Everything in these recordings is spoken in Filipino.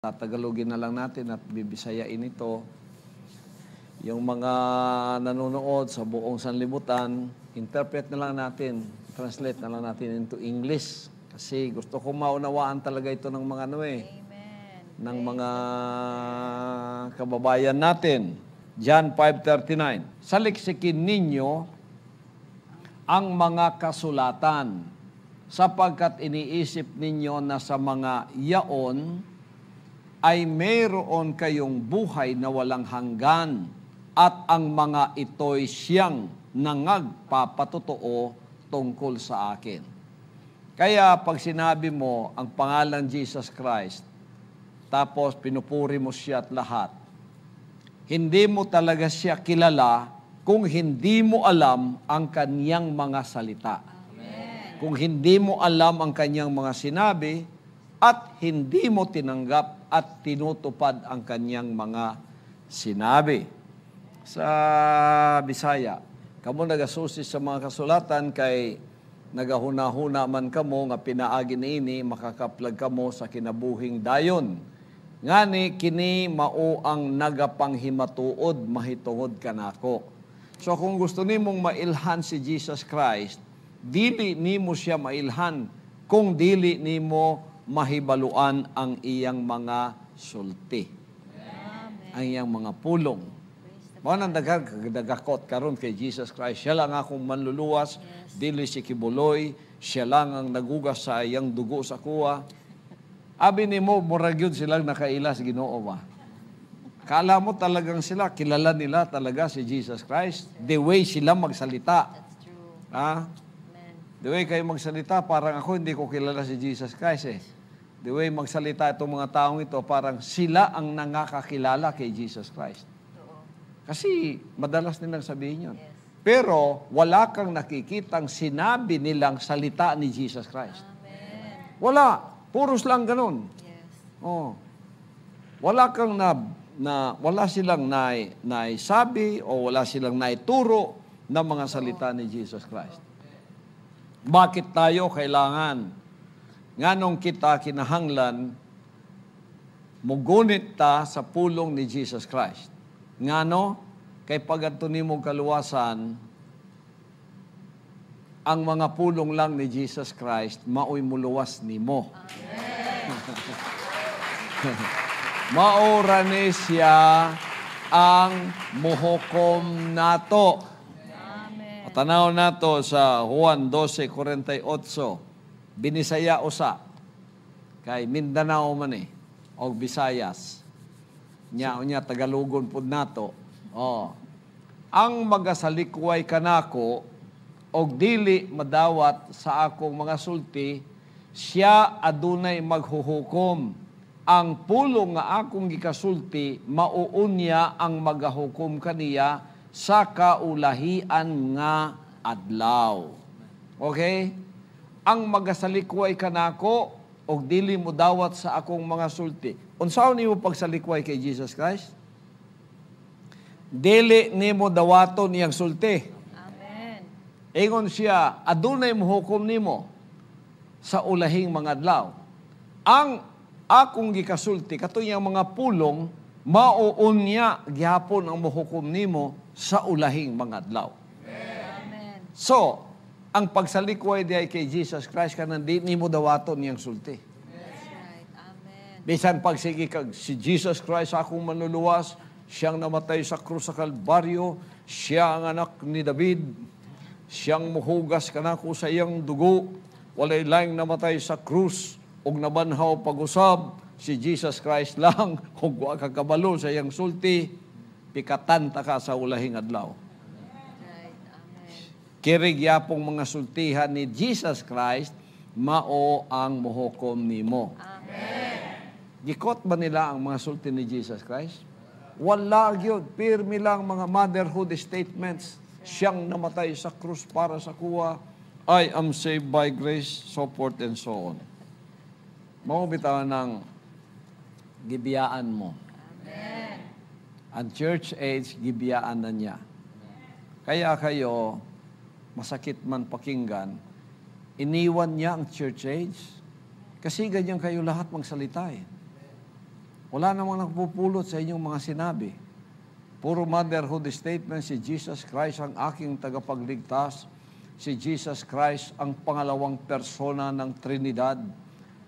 Tatagalogin na lang natin at bibisayain ito. Yung mga nanonood sa buong sanlibutan, interpret na lang natin, translate na lang natin into English. Kasi gusto ko maunawaan talaga ito ng mga Amen. ng mga kababayan natin. John 5:39. Saliksikin ninyo ang mga kasulatan sapagkat iniisip ninyo na sa mga yaon ay mayroon kayong buhay na walang hanggan at ang mga ito'y siyang nangagpapatotoo tungkol sa akin. Kaya pag sinabi mo ang pangalan Jesus Christ, tapos pinupuri mo siya at lahat, hindi mo talaga siya kilala kung hindi mo alam ang kanyang mga salita. Amen. Kung hindi mo alam ang kanyang mga sinabi at hindi mo tinanggap at tinutupad ang kanyang mga sinabi. Sa Bisaya, kamo nagasusi sa mga kasulatan kay nagahuna-huna man kamo nga pinaagi niini makakaplag kamo sa kinabuhing dayon. Ngani kini mao ang nagapanghimatuod mahitungod kanako. So kung gusto nimong mailhan si Jesus Christ, dili nimo siya mailhan kung dili nimo mahibaluan ang iyang mga sulti. Amen. Ang iyang mga pulong. Mao nang dagakot karon kay Jesus Christ. Siya lang akong manluluwas, dili si kibuloy, siya lang ang nagugas sa iyang dugo sa kuwa. Abi nimo murag yun silang nakailas Ginoo ba? Kala mo talagang sila, kilala nila talaga si Jesus Christ. The way sila magsalita. That's true. Ha? Amen. The way kayo magsalita, parang ako hindi ko kilala si Jesus Christ eh. The way magsalita itong mga taong ito, parang sila ang nangakakilala kay Jesus Christ. Totoo. Kasi madalas nilang sabihin yun. Yes. Pero wala kang nakikitang sinabi nilang salita ni Jesus Christ. Amen. Wala. Puros lang ganun. Yes. Oh. Wala kang wala silang naisabi o wala silang naituro ng mga salita ni Jesus Christ. Bakit tayo kailangan nganong kita kinahanglan mugunit ta sa pulong ni Jesus Christ? Ngano kay pagadto nimong kaluwasan ang mga pulong lang ni Jesus Christ maoy muluwas nimo. Maura ni siya ang muhukom nato. Amen. Tanaw nato sa Juan 12:48. Binisaya usa. Kay Mindanao man o Visayas. Nya Tagalogon pud nato. Oh. Ang magasalikway kanako og dili madawat sa akong mga sulti, siya adunay maghuhukom. Ang pulong nga akong gikasulti, mauunya ang magahukom kaniya sa kaulahian nga adlaw. Okay? Ang magasalikway kanako og dili mo dawat sa akong mga sulti. Unsaon nimo pagsalikway kay Jesus Christ? Dili nimo dawaton iyang sulti. Amen. Ingon siya, adunay mohukom nimo sa ulahing mga adlaw. Ang akong gikasulti, katuyang mga pulong, mauunya gihapon ang mohukom nimo sa ulahing mga adlaw. Amen. So, ang pagsalikway diay kay Jesus Christ kanang di nimo dawaton niyang sulti. That's right. Amen. Bisan pagsigi kag si Jesus Christ akong manluluwas, siyang namatay sa krus sa Kalbaryo, siya ang anak ni David, siyang muhugas kanako sa iyang dugo, walay laing namatay sa krus, og nabanhaw pag-usab, si Jesus Christ lang, ug wa ka kabalo sa iyang sulti, pikatan ta ka sa ulahing adlaw. Right. Amen. Kirig yapong mga sultihan ni Jesus Christ, mao ang muhukom nimo. Amen. Gikot ba nila ang mga sulti ni Jesus Christ? Wala gyud, pirmi lang mga motherhood statements. Siyang namatay sa krus para sa kuwa. I am saved by grace, so forth and so on. Mao bitaw ng gibiyaan mo. Amen. Ang church age, gibiyaan na niya. Kaya kayo, masakit man pakinggan, iniwan niya ang church age. Kasi ganyan kayo lahat magsalita eh. Wala namang nagpupulot sa inyong mga sinabi. Puro motherhood statement, si Jesus Christ ang aking tagapagligtas. Si Jesus Christ ang pangalawang persona ng Trinidad.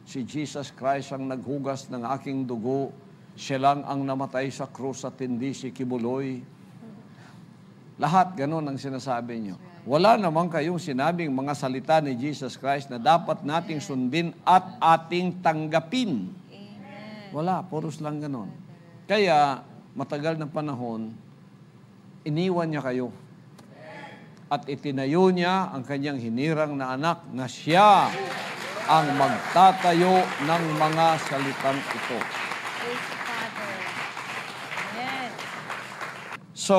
Si Jesus Christ ang naghugas ng aking dugo. Siya lang ang namatay sa krus at hindi si Kibuloy. Lahat ganun ang sinasabi nyo. Wala naman kayong sinabing mga salita ni Jesus Christ na dapat nating sundin at ating tanggapin. Amen. Wala, puros lang ganun. Kaya, matagal na panahon, iniwan niya kayo. At itinayo niya ang kanyang hinirang na anak na siya ang magtatayo ng mga salitang ito. Praise the Father. Amen. So,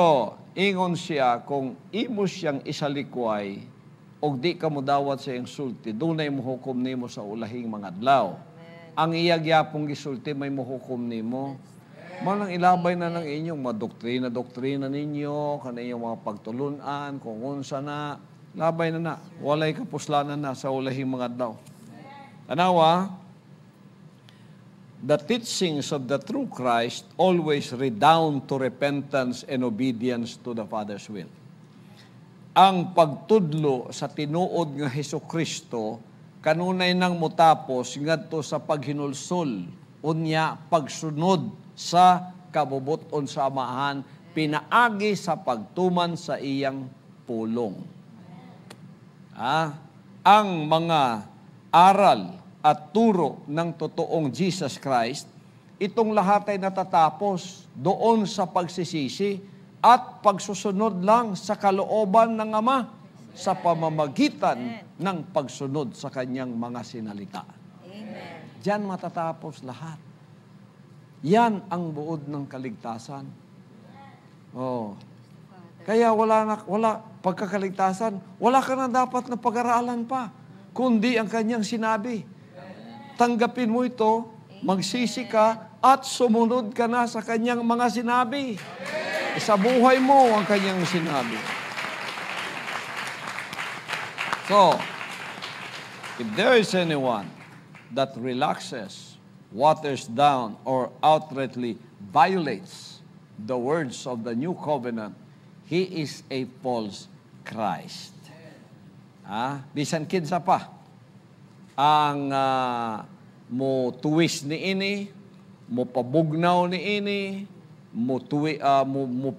ingon siya, kung imo siyang isalikway, o di ka mo dawat sa iyang sulti, dunay muhukom nimo sa ulahing mga adlaw. Ang iyagyapong gisulti may muhukom nimo. Manang ilabay na ng inyong mga doktrina ninyo, kaniyong mga pagtulunan, kung unsa na, labay na. Walay kapuslanan na sa ulahing mga adlaw. Tanawa, the teachings of the true Christ always redound to repentance and obedience to the Father's will. Ang pagtudlo sa tinuod nga Hesukristo kanunay nang mutapos ngadto sa paghinulsol unya pagsunod sa kabubuton sa Amahan pinaagi sa pagtuman sa iyang pulong. Ang mga aral at turo ng totoong Jesus Christ, itong lahat ay natatapos doon sa pagsisisi at pagsusunod lang sa kalooban ng Ama sa pamamagitan ng pagsunod sa kanyang mga sinalita. Amen. Diyan matatapos lahat. Yan ang buod ng kaligtasan. Oh. Kaya wala pagkakaligtasan, wala ka na dapat na pag-aralan pa, kundi ang kanyang sinabi. Tanggapin mo ito, magsisi ka, at sumunod ka na sa kanyang mga sinabi. Sa buhay mo ang kanyang sinabi. So, if there is anyone that relaxes, waters down, or outrightly violates the words of the new covenant, he is a false Christ. Bisan kinsa pa ang mo tuwis ni ini, mo pabugnaw ni ini, mo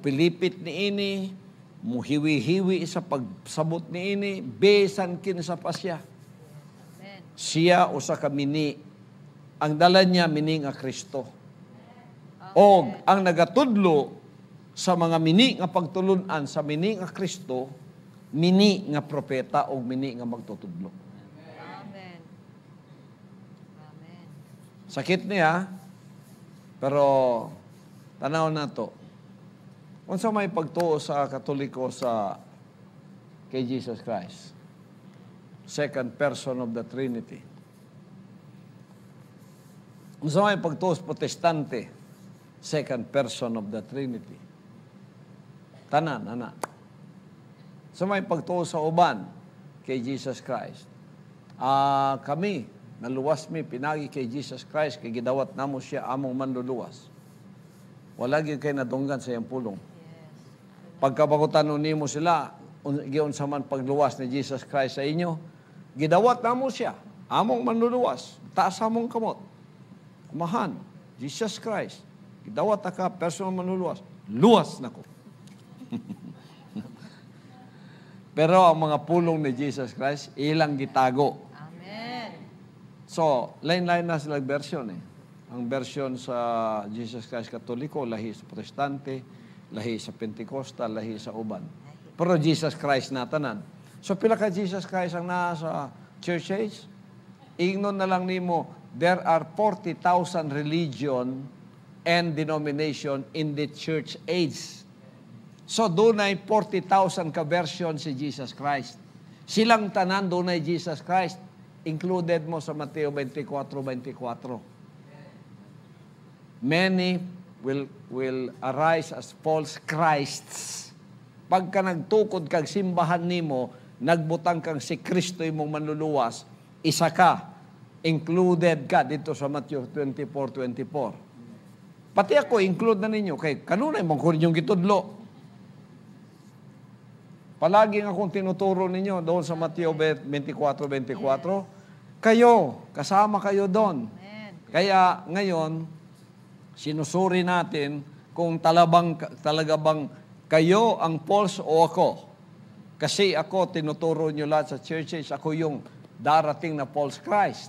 pilipit ni ini, mo hiwi-hiwi sa pagsabot ni ini, bisan kinsa pa siya. Amen. Siya usa ka mini, ang dala niya mini nga Kristo. O ang nagatudlo sa mga mini nga pagtulunan sa mini nga Kristo, mini nga propeta o mini nga magtutudlo. Amen. Amen. Sakit niya, pero tanaw na to. Kung sa may pagtuo sa Katoliko sa kay Jesus Christ, second person of the Trinity. Kung sa may pagtuo sa Protestante, second person of the Trinity. Tanan, ana. Sa may pagtuo sa uban kay Jesus Christ, kami, naluwas mi, pinagi kay Jesus Christ, kay gidawat namo siya among manluluwas. Wala gyud kay nadunggan sa iyang pulong. Pagkabakutan nimo sila, giun sa man pagluwas ni Jesus Christ sa inyo, gidawat namo siya among manluluwas, taas among kamot. Kumahan, Jesus Christ, gidawat ka personal manluluwas, luwas nako. Pero ang mga pulong ni Jesus Christ, ilang gitago. Amen. So, lain-lain na sila version eh. Ang version sa Jesus Christ Katoliko, lahi sa Protestante, lahi sa Pentecostal, lahi sa uban. Pero Jesus Christ na tanan. So, pila ka Jesus Christ ang nasa church age? Ignon na lang nimo, there are 40,000 religion and denomination in the church age. So, doon ay 40,000 ka-version si Jesus Christ. Silang tanan, doon ay Jesus Christ. Included mo sa Mateo 24:24. Many will arise as false Christs. Pagka nagtukod kag simbahan nimo, nagbutang kang si Kristo imong manluluwas, isa ka, included ka dito sa Matthew 24:24. Pati ako, include na ninyo. Kay kanunay mong ko ninyong gitudlo. Palagi akong tinuturo ninyo doon sa Mateo 24:24. Kayo, kasama kayo doon. Amen. Kaya ngayon, sinusuri natin kung talaga bang kayo ang false o ako. Kasi ako, tinuturo nyo lahat sa churches, ako yung darating na false Christ.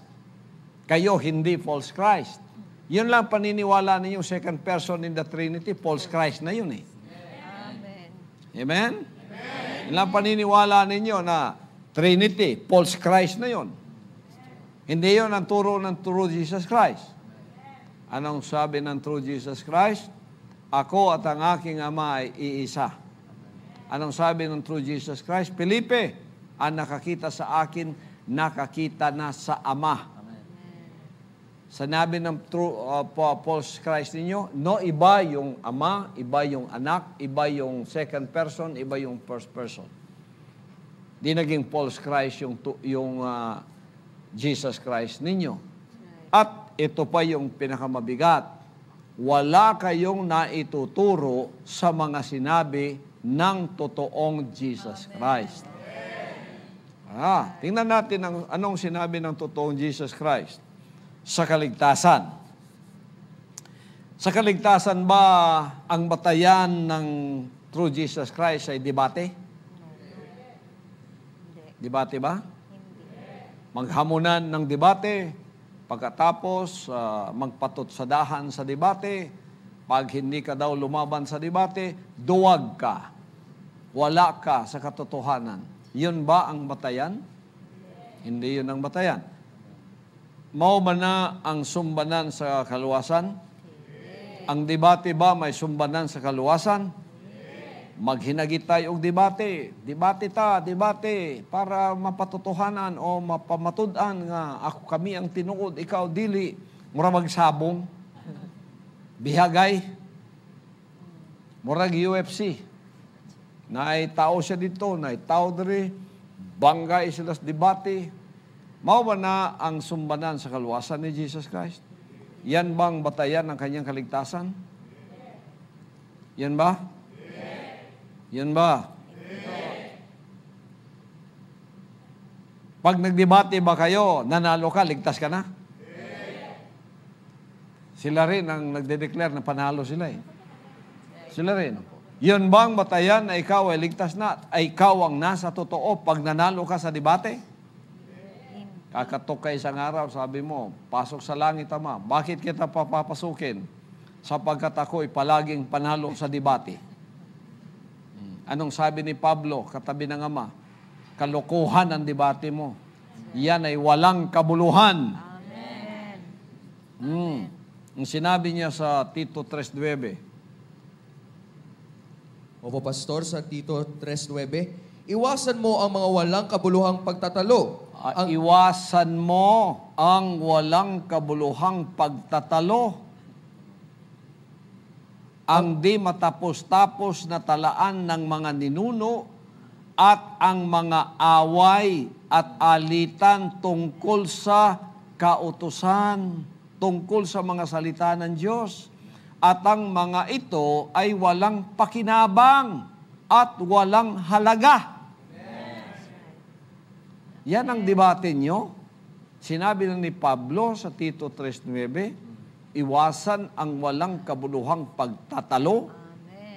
Kayo, hindi false Christ. Yun lang paniniwala ninyo, second person in the Trinity, false Christ na yun eh. Amen. Amen? Yun lang paniniwala ninyo na Trinity, false Christ na yun. Hindi yun ang turo ng true Jesus Christ. Anong sabi ng true Jesus Christ? Ako at ang aking Ama ay iisa. Anong sabi ng true Jesus Christ? Felipe, ang nakakita sa akin, nakakita na sa Ama. Sanabi ng true false Christ ninyo, no, iba yung Ama, iba yung Anak, iba yung second person, iba yung first person. Di naging false Christ yung Jesus Christ ninyo. At ito pa yung pinakamabigat. Wala kayong naituturo sa mga sinabi ng totoong Jesus Christ. Tingnan natin anong sinabi ng totoong Jesus Christ sa kaligtasan. Sa kaligtasan ba ang batayan ng true Jesus Christ ay debate? Debate ba? Maghamunan ng debate, pagkatapos magpatutsadahan sa debate, pag hindi ka daw lumaban sa debate, duwag ka. Wala ka sa katotohanan. Yun ba ang batayan? Hindi yun ang batayan. Mao ba na ang sumbanan sa kaluwasan? Ang debate ba may sumbanan sa kaluwasan? Maghinagitay og debate. Debate para mapatotohanan o mapamatud-an nga ako kami ang tinuod, ikaw dili. Mura magsabong. Bihagay. Murag UFC. Naay tao siya dito, naay tao diri. Banggay sila sa debate. Mao ba na ang sumbanan sa kaluwasan ni Jesus Christ? Yan bang batayan ng kanyang kaligtasan? Yan ba? Yan ba? Pag nagdebate ba kayo, nanalo ka, ligtas ka na? Sila rin ang nagde-declare na panalo sila eh. Sila rin. Yun bang batayan na ikaw ay ligtas na, ay ikaw ang nasa totoo pag nanalo ka sa debate? Kakatok ka isang araw, sabi mo, pasok sa langit, Ama. Bakit kita papapasukin? Sapagkat ako'y palaging panalo sa debate. Anong sabi ni Pablo, katabi ng Ama? Kalokohan ang debate mo. Yan ay walang kabuluhan. Amen. Ang sinabi niya sa Tito 3:9. Opo, Pastor, sa Tito 3:9, iwasan mo ang mga walang kabuluhang pagtatalo. Iwasan mo ang walang kabuluhang pagtatalo. Ang di matapos-tapos na talaan ng mga ninuno at ang mga away at alitan tungkol sa kautusan, tungkol sa mga salita ng Diyos. At ang mga ito ay walang pakinabang at walang halaga. Yan ang debate nyo. Sinabi na ni Pablo sa Tito 3:9, iwasan ang walang kabuluhang pagtatalo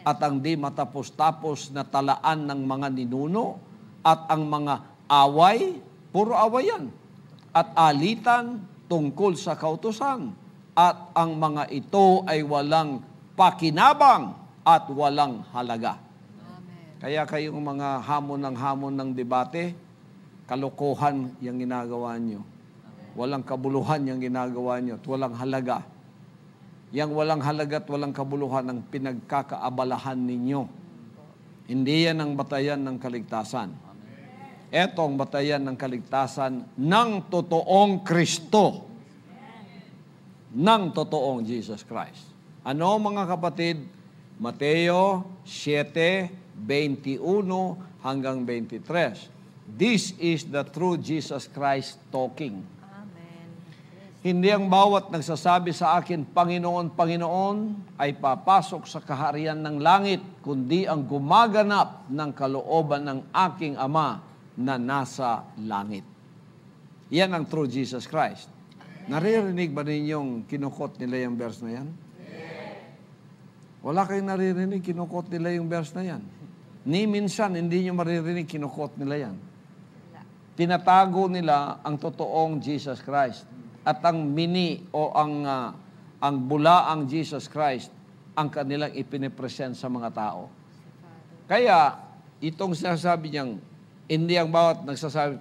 at ang di matapos-tapos na talaan ng mga ninuno at ang mga away, puro awayan, at alitan tungkol sa kautusan. At ang mga ito ay walang pakinabang at walang halaga. Amen. Kaya kayong mga hamon ng debate, kalokohan yung ginagawa nyo. Walang kabuluhan yung ginagawa nyo at walang halaga. Yang walang halaga at walang kabuluhan ang pinagkakaabalahan ninyo. Hindi yan ang batayan ng kaligtasan. Ito ang batayan ng kaligtasan ng totoong Kristo. Ng totoong Jesus Christ. Ano mga kapatid? Mateo 7:21 hanggang 23. This is the true Jesus Christ talking. Amen. Yes. Hindi ang bawat nagsasabi sa akin, Panginoon, Panginoon, ay papasok sa kaharian ng langit, kundi ang gumaganap ng kalooban ng aking Ama na nasa langit. Yan ang true Jesus Christ. Naririnig ba ninyong kinukot nila yung verse na yan? Wala kayong naririnig, kinukot nila yung verse na yan. Ni minsan, hindi nyo maririnig, kinukot nila yan. Tinatago nila ang totoong Jesus Christ. At ang mini o ang bulaang Jesus Christ ang kanilang ipinipresent sa mga tao. Kaya, itong sinasabi niyang, hindi ang bawat nagsasabi,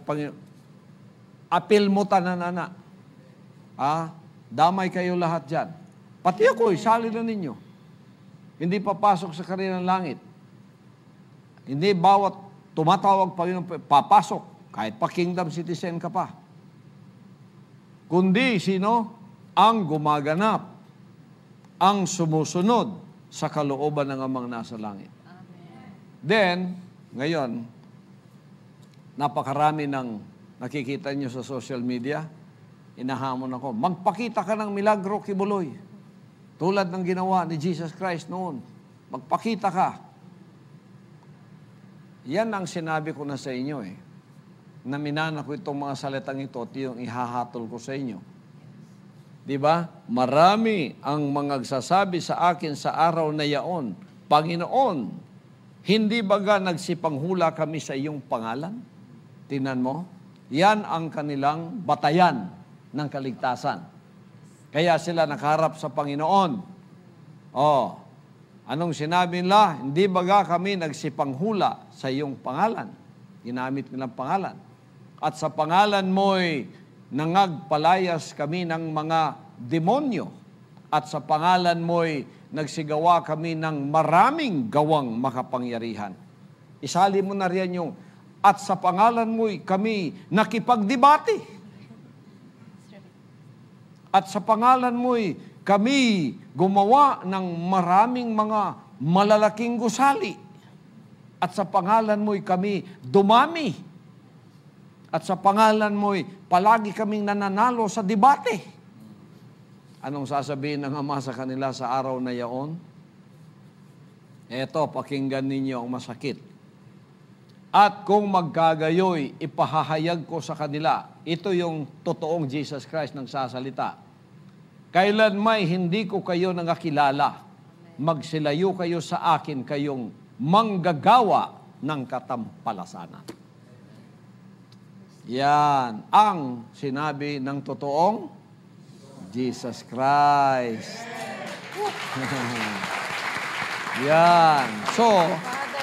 apil mo tananana. Damay kayo lahat dyan. Pati ako, isali na ninyo. Hindi papasok sa kanilang langit. Hindi bawat tumatawag Panginoon, papasok. Kahit pa kingdom citizen ka pa. Kundi sino? Ang gumaganap, ang sumusunod sa kalooban ng Amang nasa langit. Amen. Then, ngayon, napakarami ng nakikita nyo sa social media, inahamon ako, magpakita ka ng milagro, Kibuloy. Tulad ng ginawa ni Jesus Christ noon. Magpakita ka. Yan ang sinabi ko na sa inyo na minana ko itong mga salitang ito at yung ihahatol ko sa inyo. Diba? Marami ang mga nagsasabi sa akin sa araw na yaon, Panginoon, hindi baga nagsipanghula kami sa iyong pangalan? Tingnan mo, yan ang kanilang batayan ng kaligtasan. Kaya sila nakaharap sa Panginoon. Anong sinabi nila? Hindi baga kami nagsipanghula sa iyong pangalan? Ginamit nilang pangalan. At sa pangalan mo'y nangagpalayas kami ng mga demonyo. At sa pangalan mo'y nagsigawa kami ng maraming gawang makapangyarihan. Isali mo na riyan yung, at sa pangalan mo'y kami nakipagdebate. At sa pangalan mo'y kami gumawa ng maraming mga malalaking gusali. At sa pangalan mo'y kami dumami. At sa pangalan mo'y palagi kaming nananalo sa debate. Anong sasabihin ng Ama sa kanila sa araw na yaon? Eto, pakinggan ninyo ang masakit. At kung magkagayoy, ipahahayag ko sa kanila. Ito yung totoong Jesus Christ ng sasalita. Kailan may hindi ko kayo nangakilala, magsilayo kayo sa akin kayong manggagawa ng katampalasanan. Yan ang sinabi ng totoong Jesus Christ. Yan. So,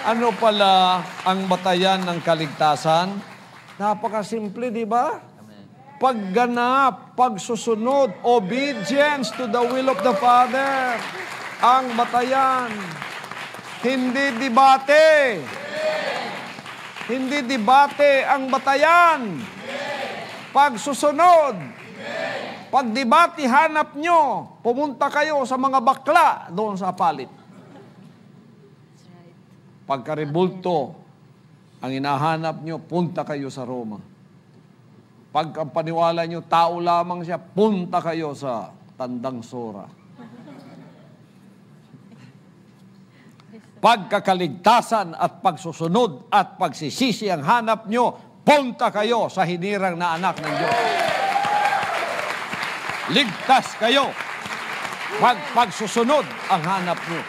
ano pala ang batayan ng kaligtasan? Napakasimple, di ba? Pagganap, pagsusunod, obedience to the will of the Father. Ang batayan. Hindi debate. Hindi debate ang batayan. Pagsusunod. Pag debate, hanap nyo. Pumunta kayo sa mga bakla doon sa palit. Pagkaribulto, ang hinahanap nyo, punta kayo sa Roma. Pag ang paniwala nyo, tao lamang siya, punta kayo sa Tandang Sora. Pagkakaligtasan at pagsusunod at pagsisisi ang hanap nyo, punta kayo sa hinirang na anak ng Diyos. Ligtas kayo. Pagsusunod ang hanap nyo.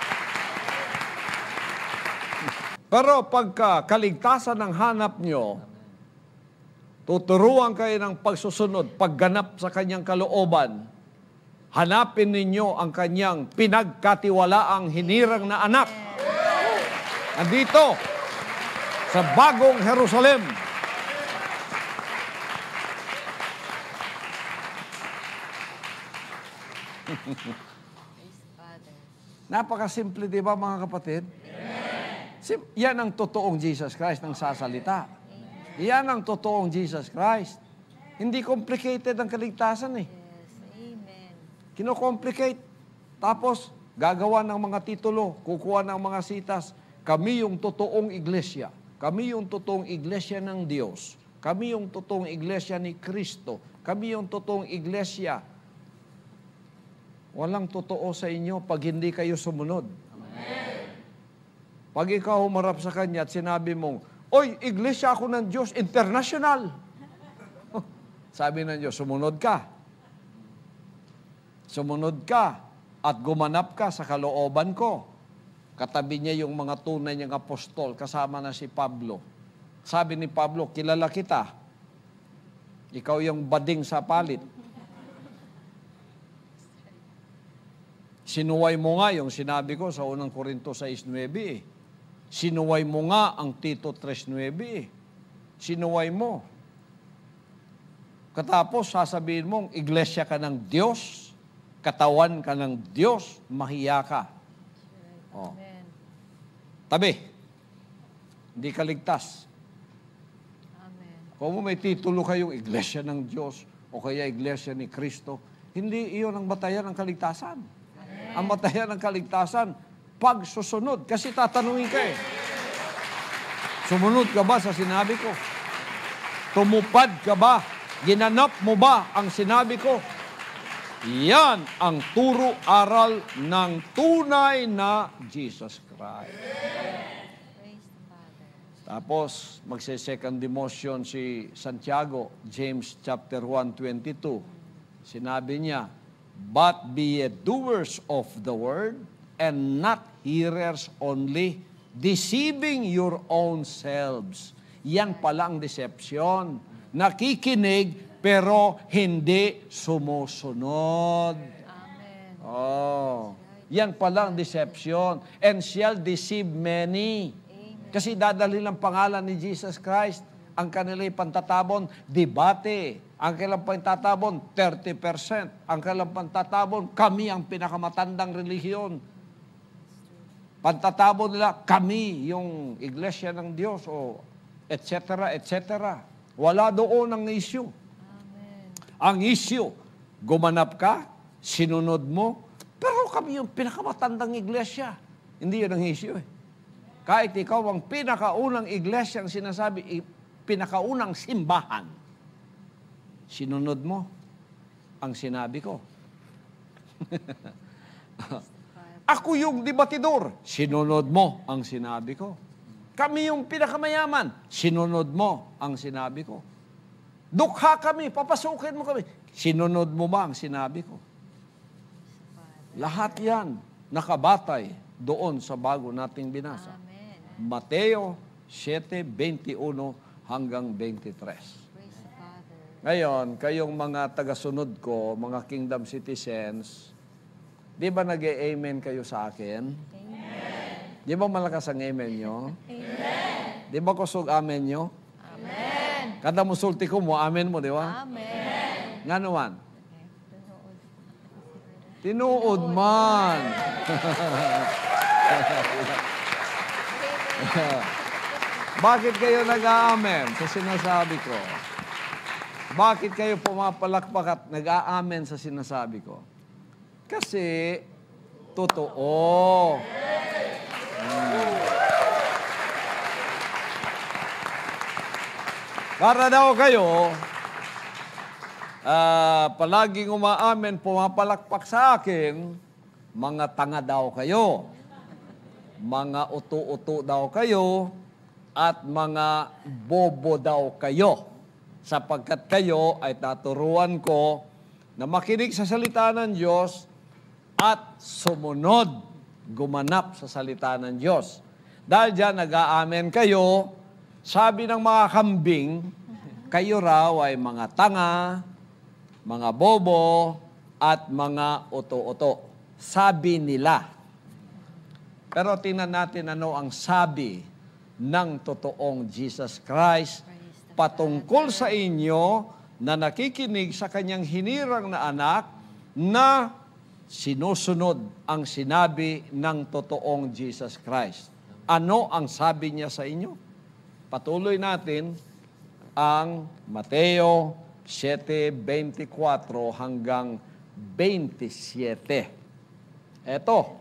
Pero pagka kaligtasan ng hanap nyo, tuturuan kayo ng pagsusunod, pagganap sa kanyang kalooban, hanapin ninyo ang kanyang pinagkatiwalaang hinirang na anak. Andito, sa bagong Jerusalem. Napakasimple, di ba mga kapatid? Yan ang totoong Jesus Christ ng sasalita. Yan ang totoong Jesus Christ. Hindi complicated ang kaligtasan eh. Amen. Kino-complicate. Tapos, gagawa ng mga titulo, kukuha ng mga sitas. Kami yung totoong iglesia. Kami yung totoong iglesia ng Diyos. Kami yung totoong iglesia ni Kristo. Kami yung totoong iglesia Walang totoo sa inyo pag hindi kayo sumunod. Pag ikaw humarap sa Kanya at sinabi mong, "Oy, iglesia ako ng Diyos, international." Sabi ng Diyos, sumunod ka. Sumunod ka at gumanap ka sa kalooban ko. Katabi niya yung mga tunay niyang apostol, kasama na si Pablo. Sabi ni Pablo, kilala kita. Ikaw yung bading sa palit. Sinuway mo nga yung sinabi ko sa unang Korinto 6:9 eh. Sinuway mo nga ang Tito 3:9 eh. Sinuway mo. Katapos sasabihin mong iglesia ka ng Diyos, katawan ka ng Diyos, mahiya ka. Oh. Amen. Tabi. Hindi ka ligtas. Amen. Kung may titulo kayong iglesia ng Diyos o kaya iglesia ni Kristo, hindi iyon ang batayan ng kaligtasan. Ang batayan ng kaligtasan, pagsusunod. Kasi tatanungin ka eh. Sumunod ka ba sa sinabi ko? Tumupad ka ba? Ginanap mo ba ang sinabi ko? Yan ang turo aral ng tunay na Jesus Christ. Praise the Father. Tapos, magse-second demotion si Santiago, James chapter 1:22. Sinabi niya, "But be ye doers of the word, and not hearers only, deceiving your own selves." Yan pala ang deception. Nakikinig, pero hindi sumusunod. Amen. Oh, yan pala ang deception. And shall deceive many. Amen. Kasi dadalhin ang pangalan ni Jesus Christ. Ang kanilang pantatabon, debate. Ang kanilang pantatabon, 30%. Ang kanilang pantatabon, kami ang pinakamatandang relihiyon. Pantatabon nila, kami yung iglesia ng Diyos, o etc., etc. Wala doon ang issue. Amen. Ang issue, gumanap ka, sinunod mo, pero kami yung pinakamatandang iglesia. Hindi yun ang issue eh. Kahit ikaw ang pinakaunang iglesia ang sinasabi, pinakaunang simbahan, sinunod mo ang sinabi ko. Ako yung debatidor, sinunod mo ang sinabi ko. Kami yung pinakamayaman, sinunod mo ang sinabi ko. Dukha kami, papasukin mo kami, sinunod mo ba ang sinabi ko? Lahat yan nakabatay doon sa bago nating binasa. Amen. Mateo 7:21 hanggang 23. Praise the Father. Ngayon, kayong mga tagasunod ko, mga kingdom citizens, di ba nag-amen kayo sa akin? Amen. Di ba malakas ang amen nyo? Amen. Di ba kusog amen nyo? Amen. Kada musulti ko mo, amen mo, di ba? Amen. Nga naman. Tunood. Tinuod man. Bakit kayo nag-aamen sa sinasabi ko? Bakit kayo pumapalakpak at nag-aamen sa sinasabi ko? Kasi, totoo. Para daw kayo, palaging umaamen, pumapalakpak sa akin, mga tanga daw kayo, mga uto-uto daw kayo, at mga bobo daw kayo. Sapagkat kayo ay taturuan ko na makinig sa salita ng Diyos at sumunod, gumanap sa salita ng Diyos. Dahil dyan, nag-aamen kayo, sabi ng mga kambing, kayo raw ay mga tanga, mga bobo, at mga uto-uto. Sabi nila. Pero tingnan natin ano ang sabi ng totoong Jesus Christ patungkol sa inyo na nakikinig sa kanyang hinirang na anak na sinusunod ang sinabi ng totoong Jesus Christ. Ano ang sabi niya sa inyo? Patuloy natin ang Mateo 7:24 hanggang 27. Eto.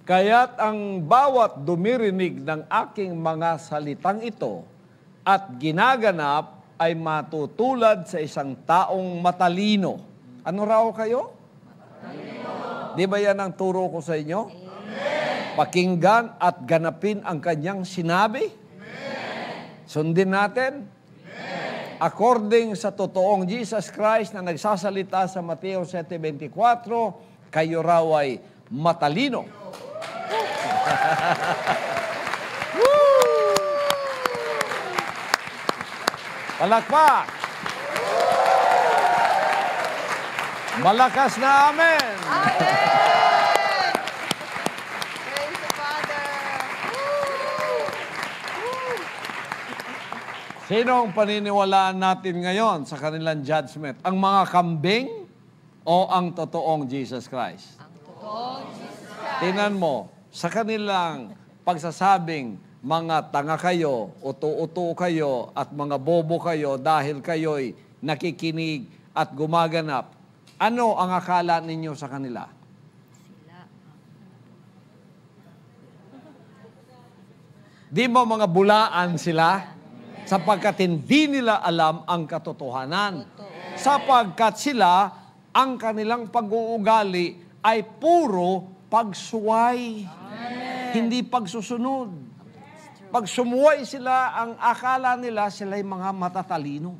Kaya't ang bawat dumirinig ng aking mga salitang ito at ginaganap ay matutulad sa isang taong matalino. Ano raw kayo? Di ba yan ang turo ko sa inyo? Pakinggan at ganapin ang kanyang sinabi. Sundin natin. According sa totoong Jesus Christ na nagsasalita sa Mateo 7:24, kayo raw ay matalino. Palakpak! Malakas na amen! Amen! Praise the Father! Sino ang paniniwalaan natin ngayon sa kanilang judgment? Ang mga kambing o ang totoong Jesus Christ? Ang totoo, Jesus Christ. Tingnan mo, sa kanilang pagsasabing, mga tanga kayo, uto-uto kayo, at mga bobo kayo dahil kayo'y nakikinig at gumaganap, ano ang akala ninyo sa kanila? Di ba mga bulaan sila? Sapagkat hindi nila alam ang katotohanan. Sapagkat sila, ang kanilang pag-uugali ay puro pagsuway. Hindi pagsusunod. Pag sumuway sila, ang akala nila sila'y mga matatalino.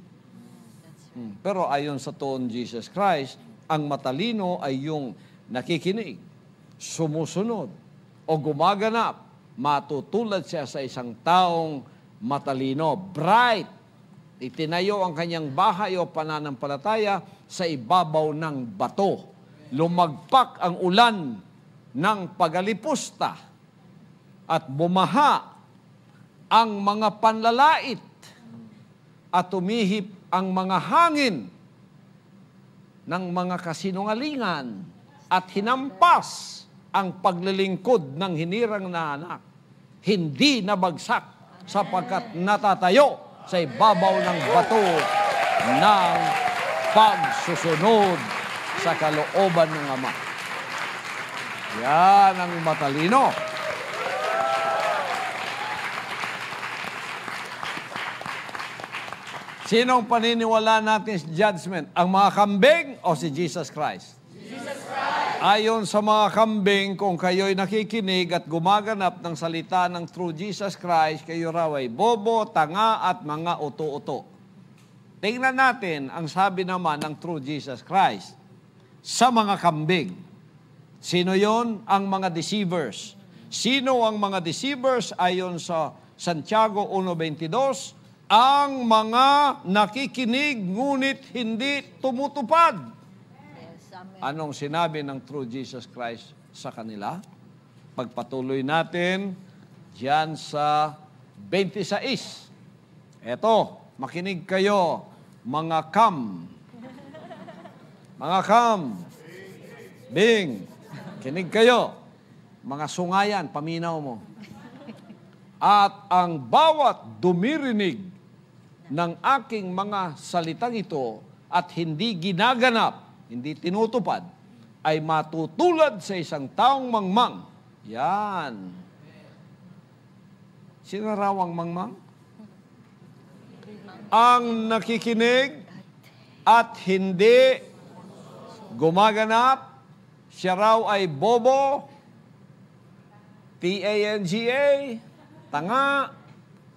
Pero ayon sa toon Jesus Christ, ang matalino ay yung nakikinig, sumusunod, o gumaganap. Matutulad siya sa isang taong matalino, bright. Itinayo ang kanyang bahay o pananampalataya sa ibabaw ng bato. Lumagpak ang ulan ng pagalipusta at bumaha ang mga panlalait at tumihip ang mga hangin ng mga kasinungalingan at hinampas ang paglilingkod ng hinirang na anak. Hindi nabagsak sapagkat natatayo sa ibabaw ng bato ng pagsusunod sa kalooban ng Ama. Yan ang matalino. Sinong paniniwala natin sa judgment? Ang mga kambing o si Jesus Christ? Jesus Christ. Ayon sa mga kambing, kung kayo'y nakikinig at gumaganap ng salita ng true Jesus Christ, kayo raw ay bobo, tanga at mga uto-uto. Tingnan natin ang sabi naman ng true Jesus Christ sa mga kambing. Sino yon? Ang mga deceivers. Sino ang mga deceivers? Ayon sa Santiago 1:22, ang mga nakikinig ngunit hindi tumutupad. Yes, amen. Anong sinabi ng true Jesus Christ sa kanila? Pagpatuloy natin diyan sa 26. Eto, makinig kayo, mga kam. Mga kam. Bing. Kinig kayo. Mga sungayan, paminaw mo. At ang bawat dumirinig ng aking mga salitang ito at hindi ginaganap, hindi tinutupad, ay matutulad sa isang taong mangmang. Yan. Sino raw ang mangmang? Ang nakikinig at hindi gumaganap, siya raw ay bobo, T-A-N-G-A, tanga,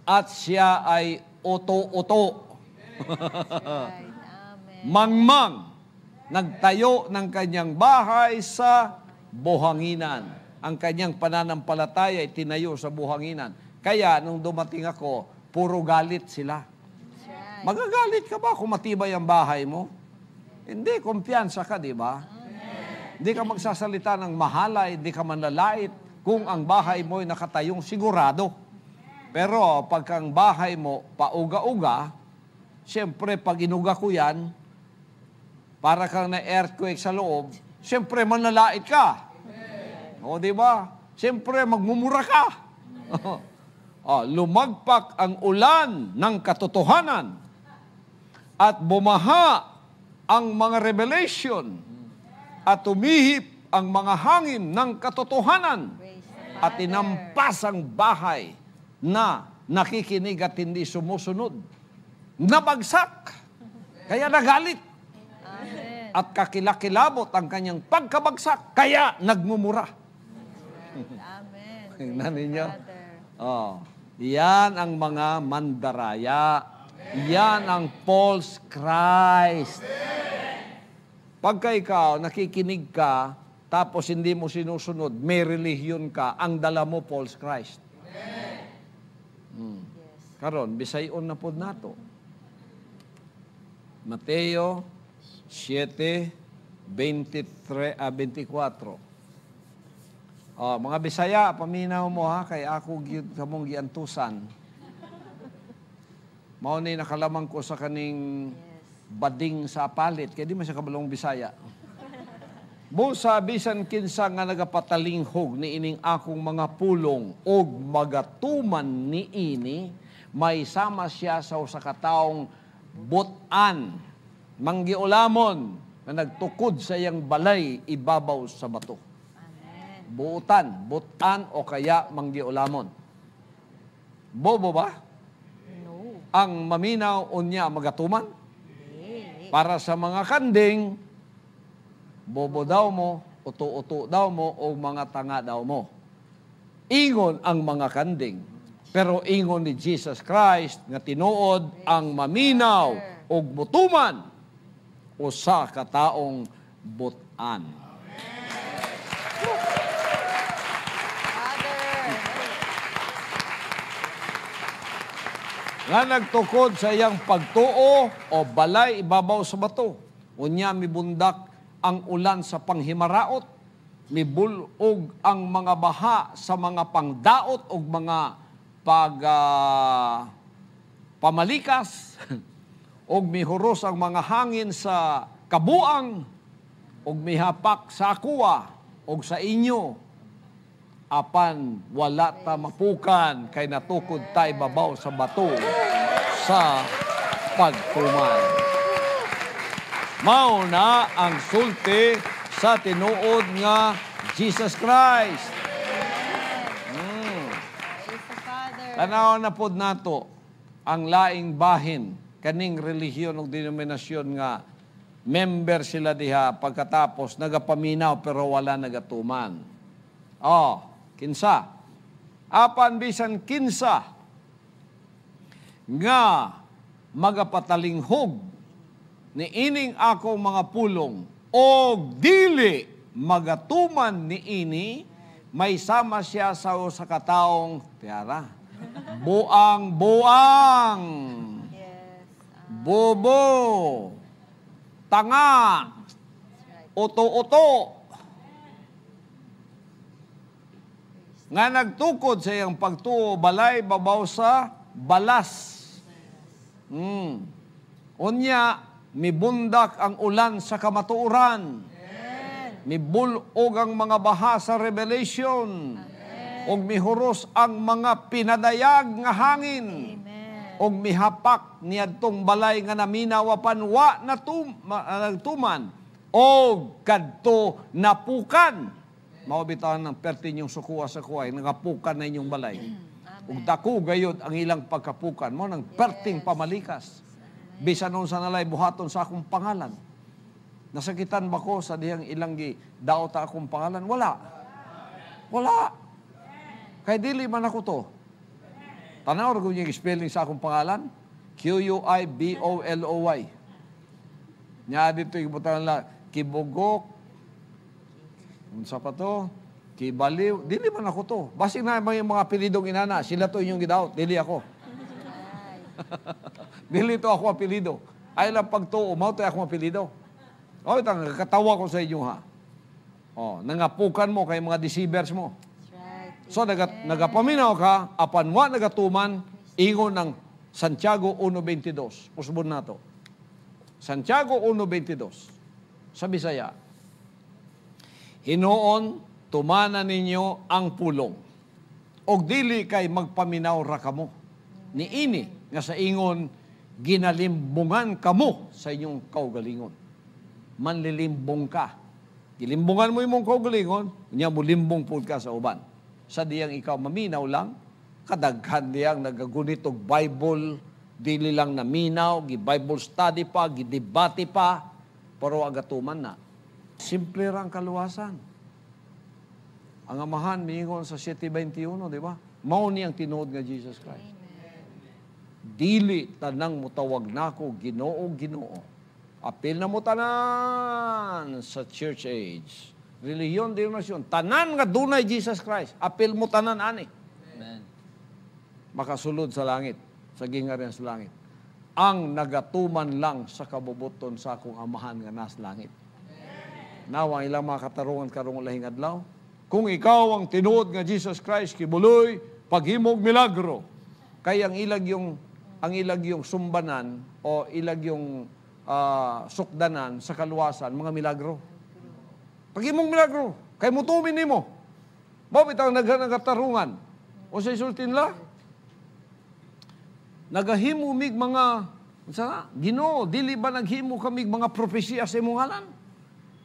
at siya ay uto-uto. Right, amen. Mangmang, nagtayo ng kanyang bahay sa buhanginan. Ang kanyang pananampalataya ay tinayo sa buhanginan. Kaya, nung dumating ako, puro galit sila. That's right. Magagalit ka ba kung matibay ang bahay mo? Hindi, kumpiyansa ka, di ba? Hindi ka magsasalita ng mahalay, hindi ka manlalait kung ang bahay mo ay nakatayong sigurado. Pero pagka ang bahay mo pauga-uga, siyempre pag inuga ko yan, para kang na-earthquake sa loob, siyempre manlalait ka. O, di ba? Siyempre magmumura ka. Lumagpak ang ulan ng katotohanan at bumaha ang mga revelation at tumihip ang mga hangin ng katotohanan Praise the at Father. inampas ang bahay na nakikinig at hindi sumusunod. Nabagsak. Kaya nagalit. Amen. at kakilakilabot ang kanyang pagkabagsak, kaya nagmumura. Amen. Tingnan ninyo. Father. Oh, yan ang mga mandaraya. Yan ang false Christ. Pagka ikaw, nakikinig ka, tapos hindi mo sinusunod, may relihiyon ka, ang dala mo, false Christ. Yes. Karon, bisayon na po nato. Mateo 7:24. Mga Bisaya, paminaw mo ha, kay ako kamong giantusan. Mao ni nakalamang ko sa kaning bading sa palit, kaya di man siya kabalong Bisaya. Busa bisan kinsa nga nagapatalinghog ni ining akong mga pulong og magatuman ni ini, may sama siya sa usa ka taong butan, manggiulamon na nagtukod sa iyang balay ibabaw sa bato. Amen. Butan o kaya manggiulamon. Bobo ba? No. Ang maminaw unya magatuman? Dili. Para sa mga kanding, bobo daw mo, uto-uto daw mo, o mga tanga daw mo. Ingon ang mga kanding. Pero ingon ni Jesus Christ nga tinuod ang maminaw o butuman o sa kataong butan. Father. Nga nagtukod sa iyang pagtuo o balay ibabaw sa bato. Unya mibundak ang ulan sa panghimaraot, mibulog ang mga baha sa mga pangdaot o mga pamalikas, og mihuros ang mga hangin sa kabuang, og mihapak sa akuwa, og sa inyo, apan wala ta mapukan, kay natukod tay babaw sa bato sa pagtuman. Mao na ang sulti sa tinuod nga Jesus Christ. Praise the Father. Tanaw na pod nato ang laing bahin, kaning relihiyon o denominasyon nga member sila diha pagkatapos nagapaminaw pero wala nagatuman. Kinsa? Apan bisan kinsa nga magapatalinghog ni ining akong mga pulong o dili magatuman ni ini, may sama siya sa kataong tiara. Buang-buang. Yes. Bobo. Tanga. Uto-uto. Nga nagtukod sa iyang pagtuo, balay babaw sa balas. Unya, mibundak ang ulan sa kamatuuran. Mibulog ang mga baha sa Revelation. Og mihuros ang mga pinadayag nga hangin. Amen. Og mihapak niadtong balay nga naminaw panwa na nagtuman. Og kadto napukan. Mao bitaw ng pertin yung sukuha sa kuway, nagapukan na inyong balay. Ug dako gayud ang ilang pagkapukan mo ng perting pamalikas. Bisan nun sa nalay buhaton sa akong pangalan. Nasakitan ba ko sa dihang ilang daot akong pangalan? Wala. Wala. Kay dili man ako to. Tanaw ko yung spelling sa akong pangalan. Q-U-I-B-O-L-O-Y. Nya dito ibutan lang, Kibugok, unsa pa to? Kibaliw. Dili man ako to. Basig na yung mga apelidong inana. Sila to inyong gidaot. Dili ako. Dili to ako apelido. Ay lang pagtuo. Mao to akong apelido. Katawa ko sa inyo ha. Nangapukan mo kay mga deceivers mo. That's right. So, nagapaminaw ka, apan wa nagatuman, ingon ng Santiago 1.22. Usbon na to. Santiago 1.22. Sa Bisaya, Hinoon, tumana ninyo ang pulong. Og dili kay magpaminaw ra kamo. Ni ini, nga sa ingon, ginalimbungan kamo sa inyong kaugalingon. Manlilimbong ka. Gilimbungan mo imong kaugalingon, niya mo limbong pud ka sa uban. Sa diyang ikaw maminaw lang, kadaghan diyang nagagunit og Bible, dili lang naminaw, gi-Bible study pa, gi-debate pa, pero agatuman na. Simple rang kaluwasan. Ang amahan, miingon sa 7:21, di ba? Mao ni ang tinuod nga Jesus Christ. Dili tanang mutawag nako Ginoo, Ginoo. Apil na mo tanan sa church age. Relihiyon, denominasyon. Tanan nga dunay Jesus Christ. Apil mo tanan ani. Amen. Makasulod sa langit. Sa gingaran sa langit. Ang nagatuman lang sa kabubuton sa akong amahan nga nas langit. Nawang ilang mga katarungan karong lahing adlaw. Kung ikaw ang tinuod nga Jesus Christ, kibuloy, paghimog milagro. Kaya ang ilag yung sumbanan o ilag yung sukdanan sa kaluwasan, mga milagro. Paghimog milagro, kay mutumin nimo. Mao bitaw nagatarungan. O sa isultin la, nagahimumig mga, Ginoo, dili ba naghimo kamig mga propesya sa imong ngalan?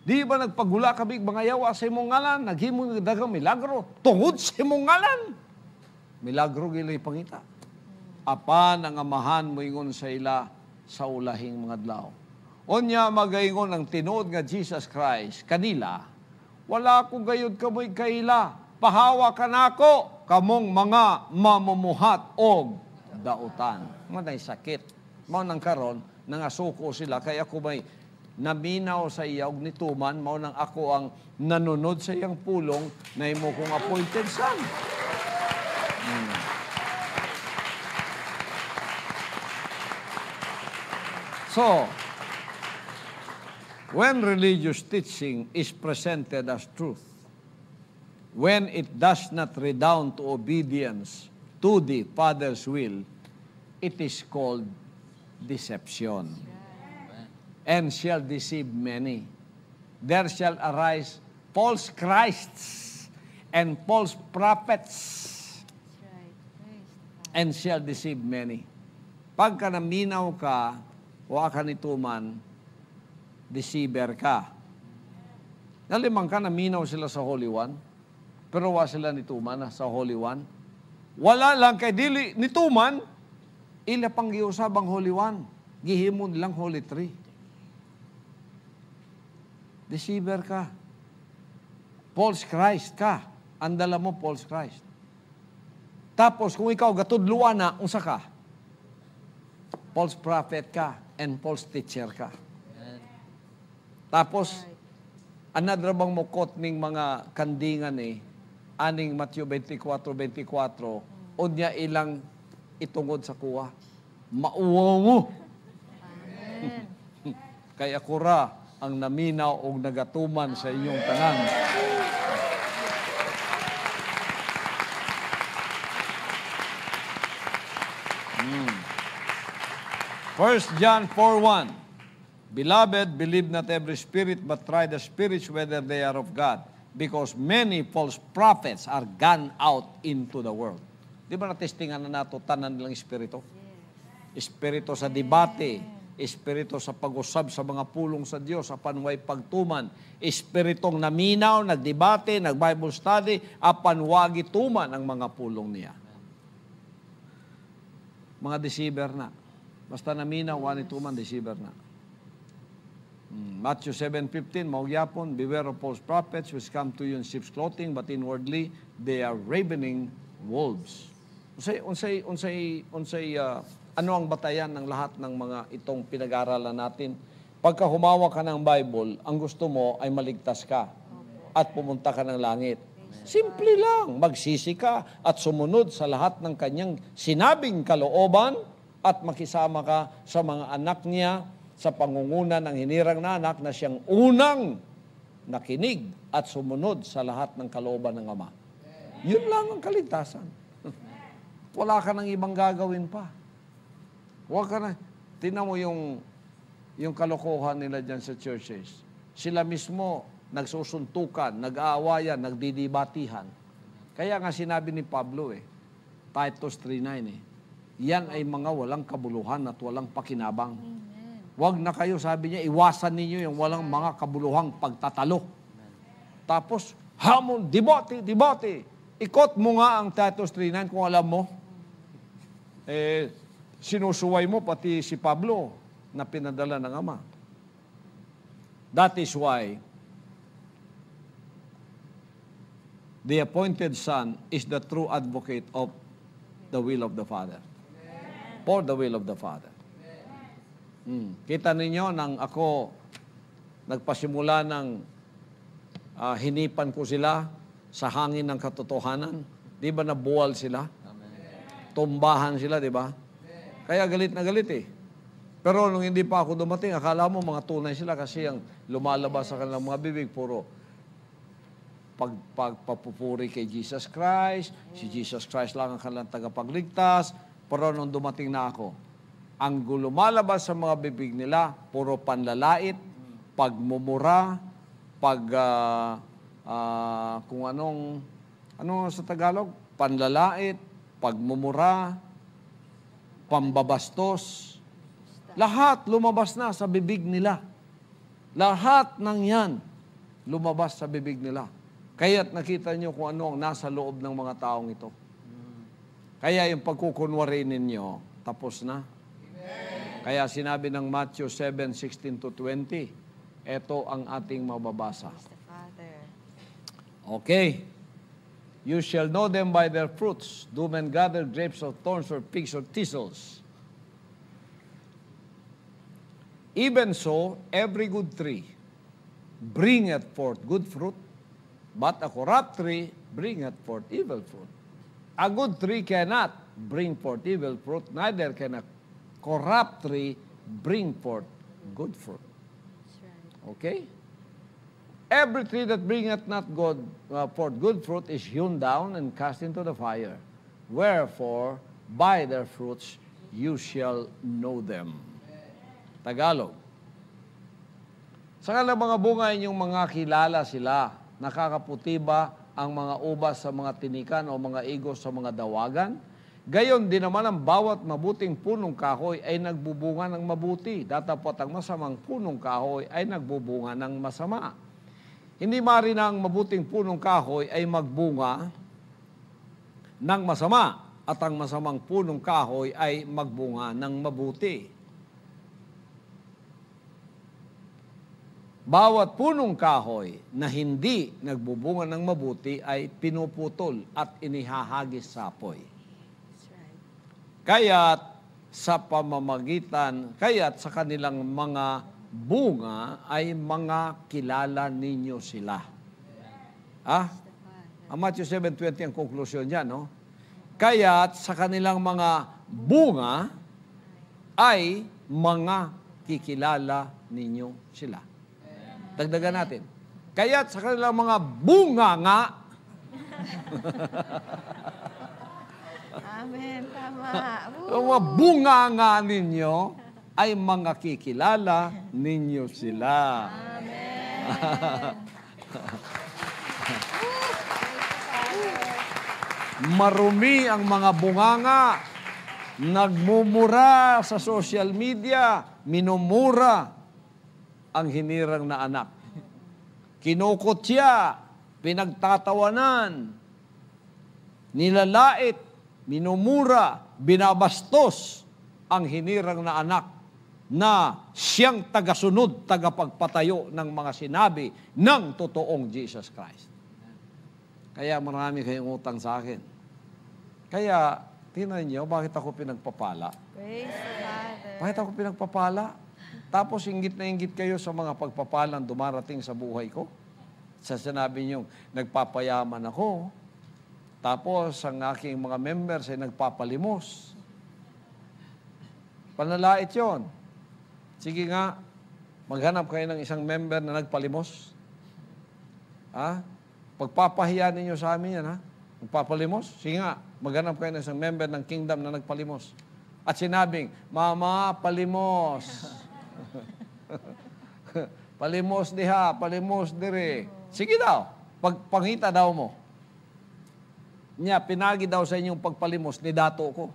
Di ba nagpagula kamig mga yawa sa imong ngalan? Naghimo dagang milagro tungod sa imong ngalan. Milagro gilay pangita. Apan ang amahan mo ingon sa ila sa ulahing mga adlaw. Onya magaingon ang tinuod nga Jesus Christ kanila, wala ko gayud kamoy kaila, pahawa ka nako kamong mga mamumuhat og dautan. Manay sakit. Mao nang karon nangasuko sila kaya ako may naminaw sa iya og nituman, mao nang ako ang nanunod sa iyang pulong na imo kong appointed son. So, when religious teaching is presented as truth, when it does not redound to obedience to the Father's will, it is called deception. And shall deceive many. There shall arise false Christs and false prophets, That's right. Praise the Father. and shall deceive many. Pagka naminaw ka, wa ka nituman, deceiver ka. Nalimang ka, naminaw sila sa Holy One, pero wa sila nituman sa Holy One. Wala lang kay dili nituman, ila pang giusabang Holy One. Gihimo nilang Holy Three. Deceiver ka. False Christ ka. Andala mo, false Christ. Tapos, kung ikaw gatudluan na, unsa ka? False prophet ka and false teacher ka. Tapos, another bang mukot ning mga kandingan aning Matthew 24:24, unya ilang itungod sa kuwa. Mauwaw mo. Amen. Kaya kura ang naminaw og nagatuman sa inyong tanan. First John 4:1. Beloved, believe not every spirit, but try the spirits whether they are of God, because many false prophets are gone out into the world. Di ba natestingan na nato tanan nilang espiritu? Espiritu sa debate, espiritu sa pag-usab sa mga pulong sa Dios, apan way pagtuman, espiritong naminaw, nagdebate, nag-Bible study, apan wagi tuman ang mga pulong niya. Mga deceiver na. Basta naminaw, wani tuman, deceiver na. Matthew 7:15, maugyapon, beware of false prophets which come to you in sheep's clothing, but inwardly they are ravening wolves. Ano ang batayan ng lahat ng mga itong pinag-aaralan natin? Pagka humawa ka ng Bible, ang gusto mo ay maligtas ka at pumunta ka ng langit. Simple lang, magsisi ka at sumunod sa lahat ng kanyang sinabing kalooban at makisama ka sa mga anak niya sa pangunguna ng hinirang na anak na siyang unang nakinig at sumunod sa lahat ng kalooban ng Ama. Yun lang ang kaligtasan. Wala ka nang ibang gagawin pa. Huwag ka na. Tingnan mo yung kalokohan nila dyan sa churches. Sila mismo nagsusuntukan, nag-aawayan, nagdidibatihan. Kaya nga sinabi ni Pablo Titus 3:9 yan ay mga walang kabuluhan at walang pakinabang. Huwag na kayo, sabi niya, iwasan ninyo yung walang mga kabuluhang pagtatalo. Tapos, hamon, debate. Ikot mo nga ang Titus 3:9 kung alam mo. Sinusuway mo pati si Pablo na pinadala ng Ama. That is why the appointed Son is the true advocate of the will of the Father. For the will of the Father. Kita ninyo, nang ako nagpasimula ng hinipan ko sila sa hangin ng katotohanan, di ba nabuwal sila? Tumbahan sila, di ba? Kaya galit na galit eh. Pero nung hindi pa ako dumating, akala mo mga tunay sila kasi ang lumalabas sa kanilang mga bibig, puro pagpapupuri kay Jesus Christ, si Jesus Christ lang ang kanilang tagapagligtas. Pero nung dumating na ako, ang lumalabas sa mga bibig nila, puro panlalait, pagmumura, kung ano sa Tagalog, panlalait, pagmumura, pambabastos. Lahat lumabas na sa bibig nila. Lahat ng yan lumabas sa bibig nila. Kaya't nakita nyo kung ano ang nasa loob ng mga taong ito. Kaya yung pagkukunwari ninyo, tapos na. Kaya sinabi ng Matthew 7:16-20, ito ang ating mababasa. Praise the Father. Okay. You shall know them by their fruits. Do men gather grapes of thorns or figs of thistles? Even so, every good tree bringeth forth good fruit, but a corrupt tree bringeth forth evil fruit. A good tree cannot bring forth evil fruit, neither can a corrupt tree bring forth good fruit. That's right. Okay? Every tree that bringeth not forth good fruit is hewn down and cast into the fire. Wherefore, by their fruits you shall know them. Tagalog. Sa kanilang mga bunga inyong mga kilala sila, nakakaputi ba ang mga ubas sa mga tinikan o mga igos sa mga dawagan? Gayon din naman ang bawat mabuting punong kahoy ay nagbubunga ng mabuti. Datapot ang masamang punong kahoy ay nagbubunga ng masama. Hindi mari na ang mabuting punong kahoy ay magbunga ng masama at ang masamang punong kahoy ay magbunga ng mabuti. Bawat punong kahoy na hindi nagbubunga ng mabuti ay pinuputol at inihahagis sa apoy. That's right. Kaya't sa kanilang mga bunga ay mga kilala ninyo sila. Ah? The Father. Ang Matthew 7:20 ang konklusyon niya, no? Kaya't sa kanilang mga bunga ay mga kikilala ninyo sila. Dagdagan natin. Kaya't sa kanilang mga bunga nga, Amen. Tama. ang mga bunga nga ninyo ay mga kikilala ninyo sila. Amen. Marumi ang mga bunganga, nagmumura sa social media, minumura ang hinirang na anak. Kinukutya, pinagtatawanan, nilalait, minumura, binabastos ang hinirang na anak na siyang tagasunod, tagapagpatayo ng mga sinabi ng totoong Jesus Christ. Kaya marami kayong utang sa akin. Kaya, tingnan niyo, bakit ako pinagpapala? Praise the Father. Bakit ako pinagpapala? Tapos inggit na inggit kayo sa mga pagpapalang dumarating sa buhay ko. Sa sinabi niyo, nagpapayaman ako. Tapos ang aking mga members ay nagpapalimos. Panalait yon. Sige nga, maghanap kayo ng isang member na nagpalimos. Ha? Pagpapahiya ninyo sa amin yan, ha? Magpapalimos? Sige nga, maghanap kayo ng isang member ng kingdom na nagpalimos. At sinabing, Mama, palimos. Palimos diha, palimos dire. Sige daw, pagpangita daw mo. Niya, pinagi daw sa inyong pagpalimos ni dato ko.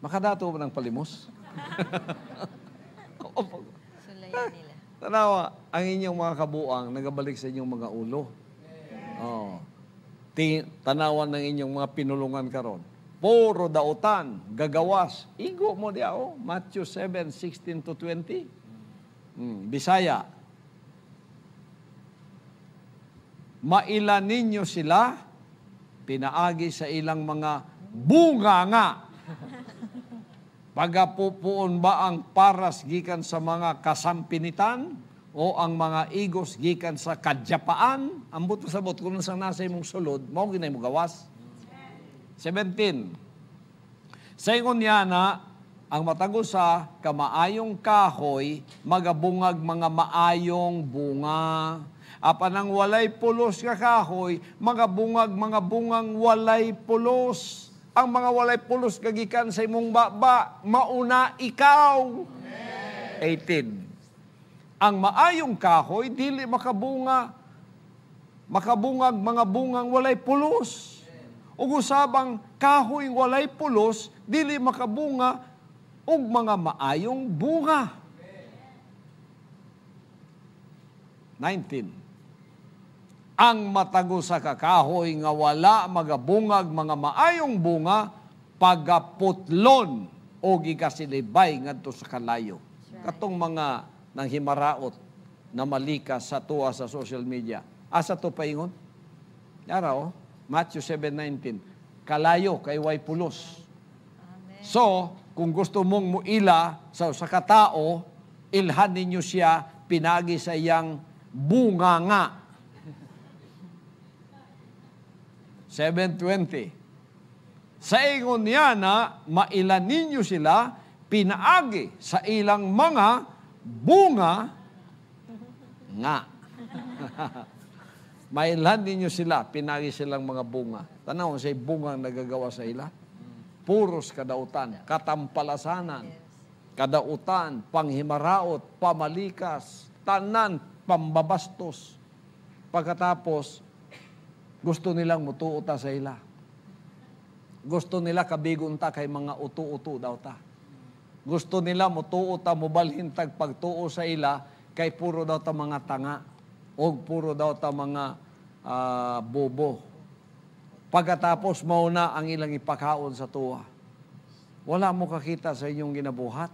Makadato mo ng palimos? Sulayan nila. Tanawa, ang inyong mga kabuang nagabalik sa inyong mga ulo. Oh. Tanawan ng inyong mga pinulungan karon. puro dautan, gagawas. Igo mo di ako, Matthew 7:16-20. Bisaya. Mailan ninyo sila, pinaagi sa ilang mga bunganga. Pagapupuon ba ang paras gikan sa mga kasampinitan o ang mga igos gikan sa kadyapaan? Ambot mo sabot, kung nang nasa imong sulod, mao ginay mo gawas. 17. Sa ingon niya na, ang matago sa kamaayong kahoy, magabungag mga maayong bunga. Apan ang walay pulos nga kahoy, magabungag mga bungang walay pulos. Ang mga walay pulos kagikan sa imong baba, mauna ikaw. 18. Ang maayong kahoy, dili makabungag mga bungang walay pulos. Ug usabang kahoy walay pulos, dili makabunga ug mga maayong bunga. 19. Ang matago sa kakahoy nga wala magabungag mga maayong bunga, pagaputlon o gikasilibay ngadto sa kalayo. Katong mga nanghimaraot na malikas sa tuwa sa social media. Asa to paingon? Yara o. Matthew 7:19, kalayo kay way pulos. Amen. So, kung gusto mong muila sa katao, ilhan ninyo siya pinagi sa iyang bunganga. 7:20, sa ingon niya na mailan ninyo sila pinaagi sa ilang mga bunga nga. Mailan ninyo sila, pinagi silang mga bunga. Tanaw, say bungang nagagawa sa ila. Puros kadautan, katampalasanan, kadautan, panghimaraot, pamalikas, tanan, pambabastos. Pagkatapos, gusto nilang mutuuta sa ila. Gusto nila kabigunta kay mga utu-utu daw ta. Gusto nila mutuuta, mubalhin tag pagtuo sa ila, kay puro daw ta mga tanga. O puro daw ta mga bobo. Pagkatapos mauna ang ilang ipakaon sa tuwa. Wala mo kakita sa inyong ginabuhat.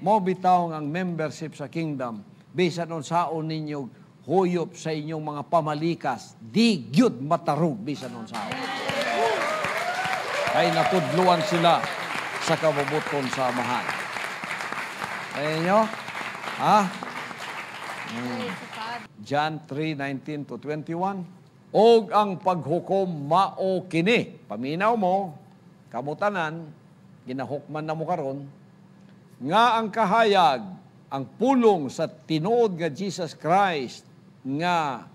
Mo bitaw ang membership sa kingdom. Bisan on saon ninyo huyop sa inyong mga pamalikas. Di gyud matarog bisan on saon. Ay natudluan sila sa kabubuton sa amahan. Ayun nyo? Ha? Praise the Father. John 3:19-21. Og ang paghukom mao kini. Paminaw mo, kamutanan, ginahukman na mo karon, nga ang kahayag, ang pulong sa tinuod nga Jesus Christ, nga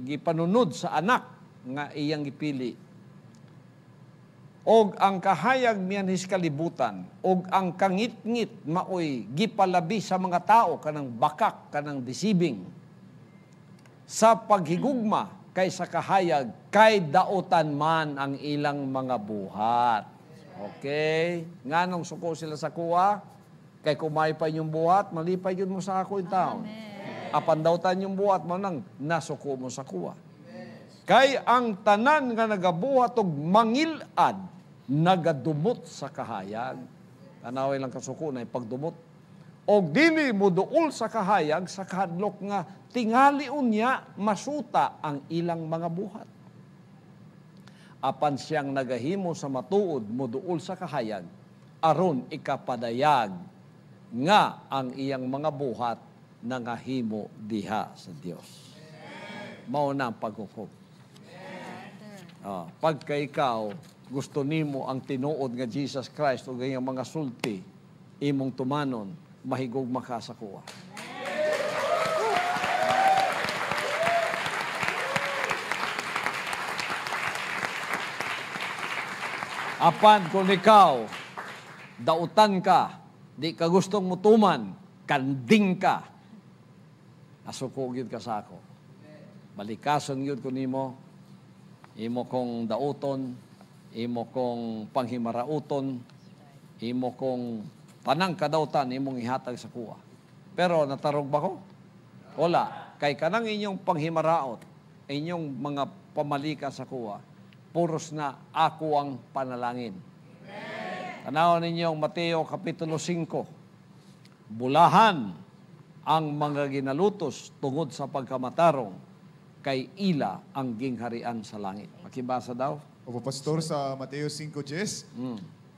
gipanunod sa anak nga iyang gipili. Og ang kahayag miyan his kalibutan, og ang kangit-ngit maoy gipalabi sa mga tao kanang bakak, kanang deceiving. Sa paghigugma kay sa kahayag, kay dautan man ang ilang mga buhat. Okay? Nganong suko sila sa kuha? Kay kumay pa yung buhat, malipay yun mo sa ako yung taon. Apan dautan yung buhat mo nang nasuko mo sa kuha. Kay ang tanan nga nagabuhat og mangilad, nagadumot sa kahayag. Tanaway lang kasuko na pagdumot. Og dili mo duol sa kahayag, sa kahadlok nga tingali unya masuta ang ilang mga buhat. Apan siyang nagahimo sa matuod mo duol sa kahayag, aron ikapadayag nga ang iyang mga buhat nangahimo diha sa Dios. Mao na ang paghukom. Pagka ikaw, gusto nimo ang tinuod nga Jesus Christ o ganyang mga sulti, imong tumanon, mahigog makasakuha. Apan kung ikaw, dautan ka, di ka gustong mutuman, kanding ka, asuko gyud ka sa ako. Balikason gyud ko nimo, imo kong dauton, imo kong panghimarauton, imo kong tanang kadautan, imong ihatag sa kuha. Pero natarog ba ko? Wala. Kay kanang inyong panghimaraot, inyong mga pamalika sa kuwa, puros na ako ang panalangin. Tanaw ninyo Mateo Kapitulo 5. Bulahan ang mga ginalutos tungod sa pagkamatarong, kay ila ang gingharian sa langit. Makibasa daw? Opo, Pastor, sa Mateo 5:10,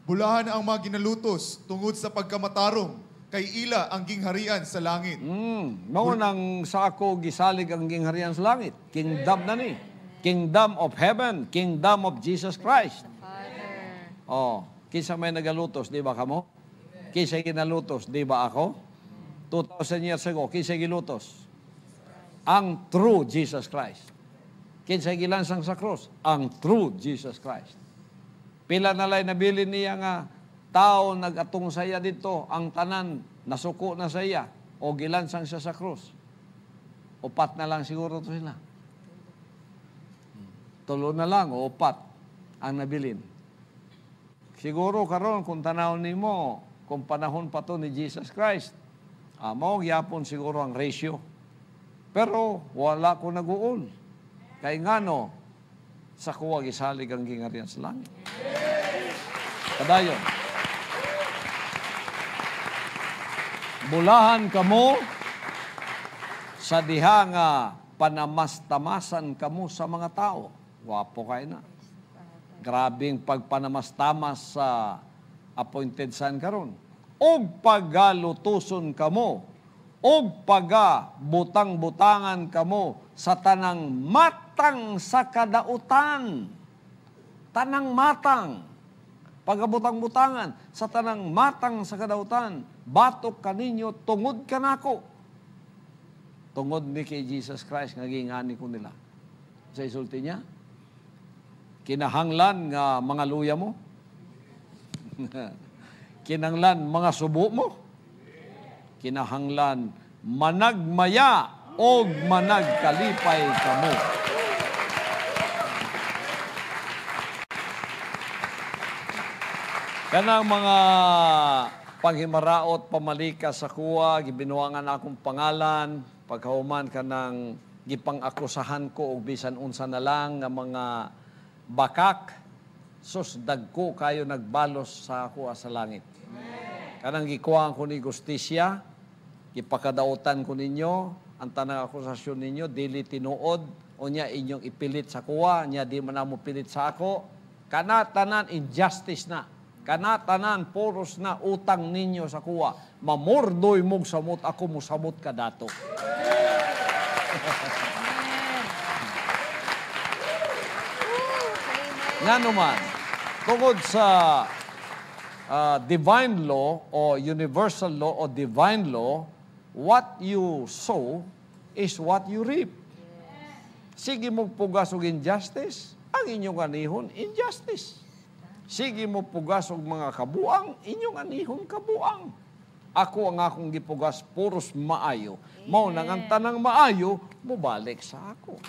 bulahan ang mga ginalutos tungod sa pagkamatarong, kay ila ang gingharian sa langit. Mao nang sa ako gisalig ang gingharian sa langit. Kingdom na ni. Kingdom of heaven, kingdom of Jesus Christ. Father. Oh, kisa may nagalutos, di ba kamo? Kisa ginalutos, di ba ako? 2,000 years ago, kisa gilutos? Ang true Jesus Christ. Kinsa gilansang sa cross? Ang true Jesus Christ. Pila na lay nabili niya nga tao nagatong saya dito, ang tanan nasuko na saya o gilansang siya sa cross. Upat na lang siguro to sila. Tulo na lang o upat ang nabilin. Siguro karon kung tanaw nimo kung panahon pa to ni Jesus Christ, mao gyapon siguro ang ratio. Pero wala ko nag-uol. Kay ngano sa kuwa gisalig ang gingharian sa langit. Padayon. Bulahan kamo sa diha nga panamastamasan kamo sa mga tao. Wapo kayo na. Grabing pagpanamastamas sa appointed son karon. Og pagalutuson kamo, og pagabutang-butangan kamo sa tanang matang sa kadautan. Tanang matang. Pagabutang-butangan sa tanang matang sa kadautan. Batok kaninyo, tungod ka nako. Tungod ni kay Jesus Christ, ngagingani ko nila. Sa isulti niya, kinahanglan nga mga luya mo. Kinahanglan mga subo mo. Kinahanglan managmaya o managkalipay kamo. Kanang mga panghimaraot pamalika sa kuwa, gibinuangan akong pangalan, pagkahuman ka ng gipang-akusahan ko og bisan unsa na lang nga mga bakak, sus dagko kayo nagbalos sa kuwa sa langit. Kanang gikuhaan ko ni justisya, ipakadautan ko ninyo, ang tanang akusasyon ninyo, dili tinuod, o niya inyong ipilit sa kuwa, niya di man mo pilit sa ako, kanatanan injustice na, kanatanan puros na utang ninyo sa kuwa, mamordoy mong samot, ako mo samot ka dato. Nga naman, tungod sa divine law o universal law o divine law, what you sow is what you reap. Sige mo pugas og injustice, ang inyong anihon, injustice. Sige mo pugas og mga kabuang, inyong anihon, kabuang. Ako ang akong gipugas, puros maayo. Mao nang ang tanang maayo, mubalik sa ako.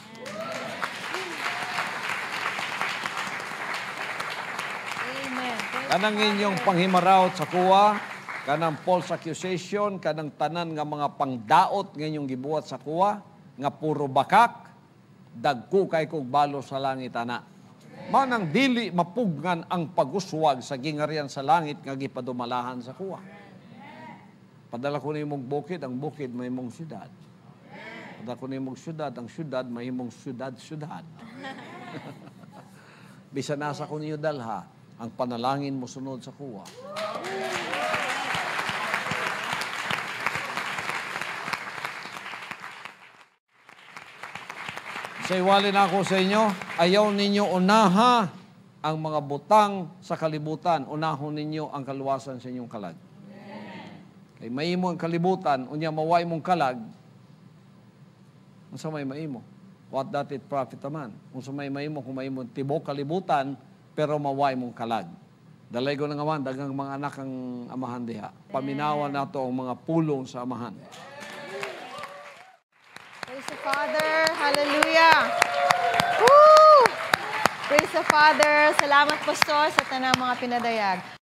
Kanang inyong panghimaraot sa kuwa, kanang false accusation, kanang tanan nga mga pangdaot nga inyong gibuhat sa kuwa, nga puro bakak, dagko kay kog balo sa langit ana. Manang dili mapugnan ang paguswag sa gingharian sa langit nga gipadumalahan sa kuwa. Padala ko nimong bukid, ang bukid may mong syudad. Padala ko nimong syudad, ang syudad may mong syudad-syudad. Bisa nasa ko niyo dalha, ang panalangin mo sunod sa kuwa. Sa iwalin ako sa inyo, ayaw ninyo unaha ang mga butang sa kalibutan. Unahon ninyo ang kaluwasan sa inyong kalag. Kay maimo ang kalibutan, unya maway mong kalag, unsa may maimo? What doth it profit a man? Unsa may maimo kung maimo tibok kalibutan, pero maway mong kalag. Dalay ko na nga man, dagang mga anak ang amahan diha. Paminawan nato ang mga pulong sa amahan. Praise the Father. Hallelujah. Woo! Praise the Father. Salamat, Pastor, sa tanang mga pinadayag.